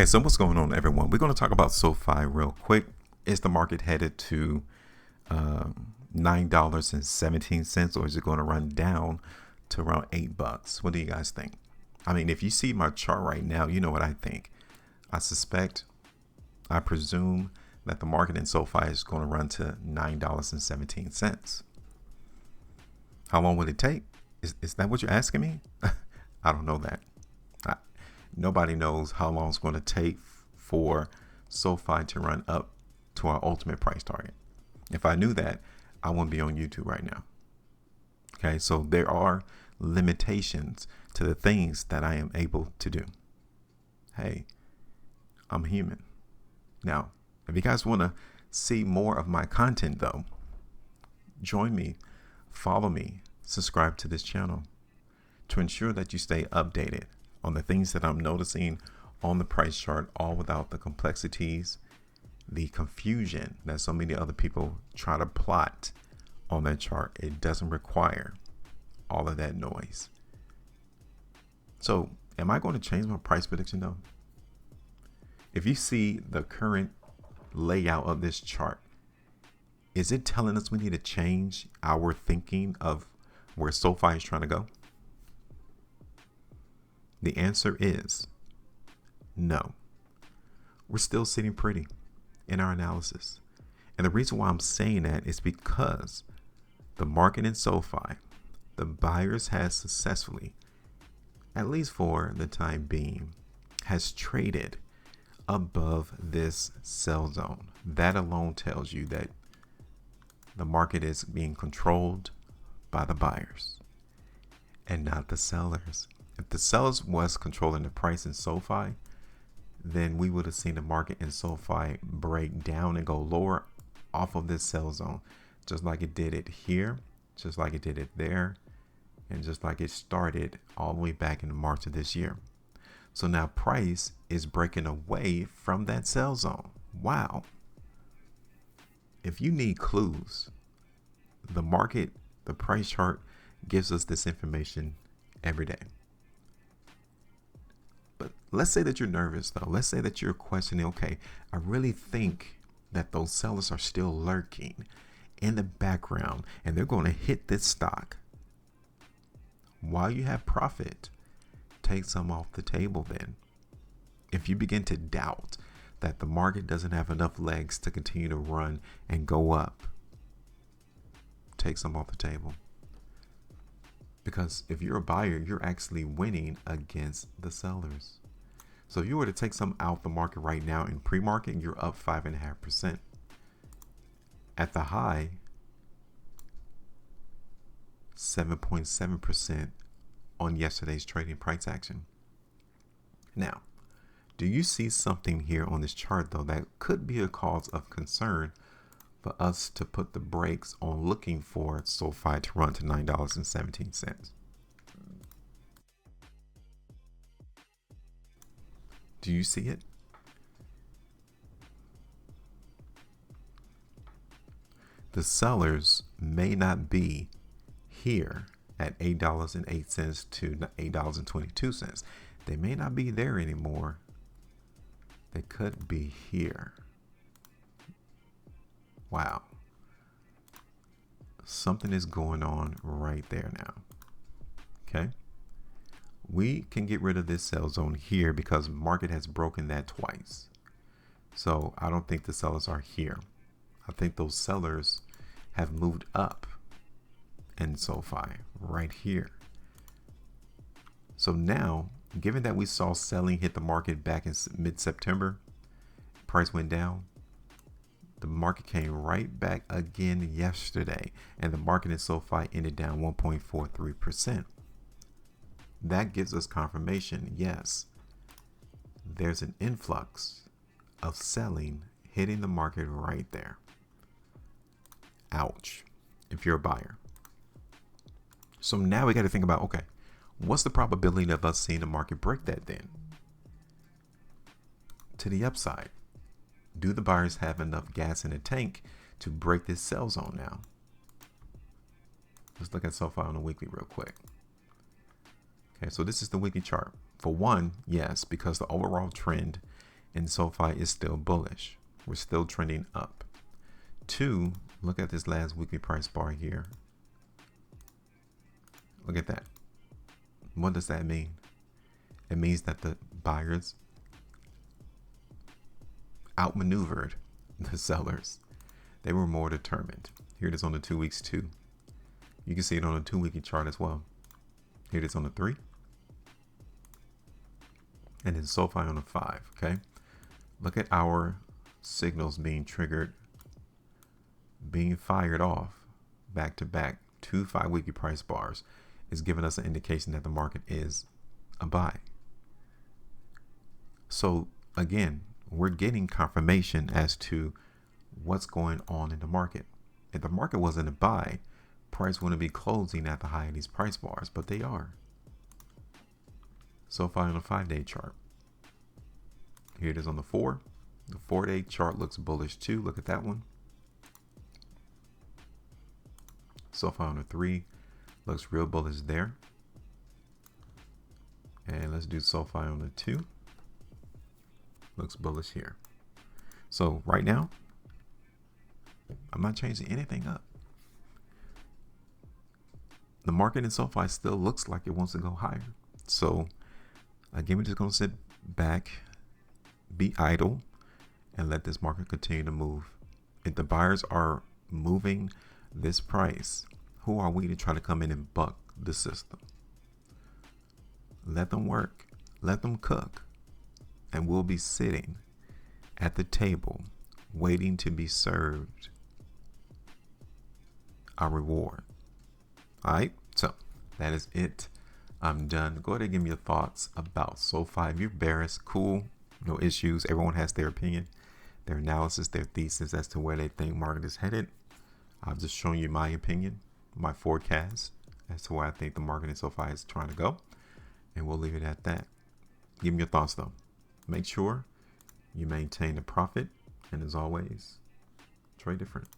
Okay, so what's going on, everyone? We're going to talk about SoFi real quick. Is the market headed to $9.17, or is it going to run down to around $8? What do you guys think? I mean, if you see my chart right now, you know what I think. I presume that the market in SoFi is going to run to $9.17. How long will it take? Is that what you're asking me? I don't know that. Nobody knows how long it's going to take for SoFi to run up to our ultimate price target. If I knew that, I wouldn't be on YouTube right now. Okay, so there are limitations to the things that I am able to do. Hey, I'm human. Now, if you guys want to see more of my content, though, join me, follow me, subscribe to this channel to ensure that you stay updated on the things that I'm noticing on the price chart, all without the complexities, the confusion that so many other people try to plot on that chart. It doesn't require all of that noise. So, am I going to change my price prediction though? If you see the current layout of this chart, is it telling us we need to change our thinking of where SoFi is trying to go? The answer is no. We're still sitting pretty in our analysis. And the reason why I'm saying that is because the market in SoFi, the buyers has successfully, at least for the time being, has traded above this sell zone. That alone tells you that the market is being controlled by the buyers and not the sellers. If the sellers was controlling the price in SoFi, then we would have seen the market in SoFi break down and go lower off of this sell zone, just like it did it here, just like it did it there, and just like it started all the way back in March of this year. So now price is breaking away from that sell zone. Wow. If you need clues, the market, the price chart gives us this information every day. But let's say that you're nervous though. Let's say that you're questioning, okay, I really think that those sellers are still lurking in the background and they're going to hit this stock. While you have profit, take some off the table then. If you begin to doubt that the market doesn't have enough legs to continue to run and go up, take some off the table. Because if you're a buyer, you're actually winning against the sellers. So if you were to take some out the market right now in pre-market, you're up 5.5%. At the high, 7.7% on yesterday's trading price action. Now, do you see something here on this chart though that could be a cause of concern for us to put the brakes on looking for SoFi to run to $9.17? Do you see it? The sellers may not be here at $8.08 to $8.22. They may not be there anymore. They could be here. Wow. Something is going on right there now. Okay. We can get rid of this sell zone here because market has broken that twice. So I don't think the sellers are here. I think those sellers have moved up in SoFi right here. So now, given that we saw selling hit the market back in mid-September, price went down. The market came right back again yesterday, and the market in SoFi ended down 1.43%. That gives us confirmation, yes, there's an influx of selling hitting the market right there. Ouch, if you're a buyer. So now we got to think about, okay, what's the probability of us seeing the market break that then? To the upside. Do the buyers have enough gas in the tank to break this sell zone now? Let's look at SoFi on a weekly real quick. Okay, so this is the weekly chart. For one, yes, because the overall trend and SoFi is still bullish. We're still trending up. 2, look at this last weekly price bar here. Look at that. What does that mean? It means that the buyers outmaneuvered the sellers. They were more determined. Here it is on the 2 weeks too. You can see it on the 2 weekly chart as well. Here it is on the 3. And then SoFi on the 5, okay? Look at our signals being triggered, being fired off back to back. 2 5-weekly price bars is giving us an indication that the market is a buy. So again, we're getting confirmation as to what's going on in the market. If the market wasn't a buy, price wouldn't be closing at the high of these price bars, but they are. SoFi on a 5-day chart. Here it is on the 4. The 4-day chart looks bullish too. Look at that one. SoFi on the 3 looks real bullish there. And let's do SoFi on the 2. Looks bullish here. So right now, I'm not changing anything up. The market in SoFi still looks like it wants to go higher. So again, we're just going to sit back, be idle, and let this market continue to move. If the buyers are moving this price, who are we to try to come in and buck the system? Let them work, let them cook, and we'll be sitting at the table waiting to be served our reward. All right, so that is it. I'm done. Go ahead and give me your thoughts about SoFi. If you're bearish, cool, no issues. Everyone has their opinion, their analysis, their thesis as to where they think market is headed. I've just shown you my opinion, my forecast as to where I think the market in SoFi is trying to go, and we'll leave it at that. Give me your thoughts though. Make sure you maintain the profit, and as always, trade different.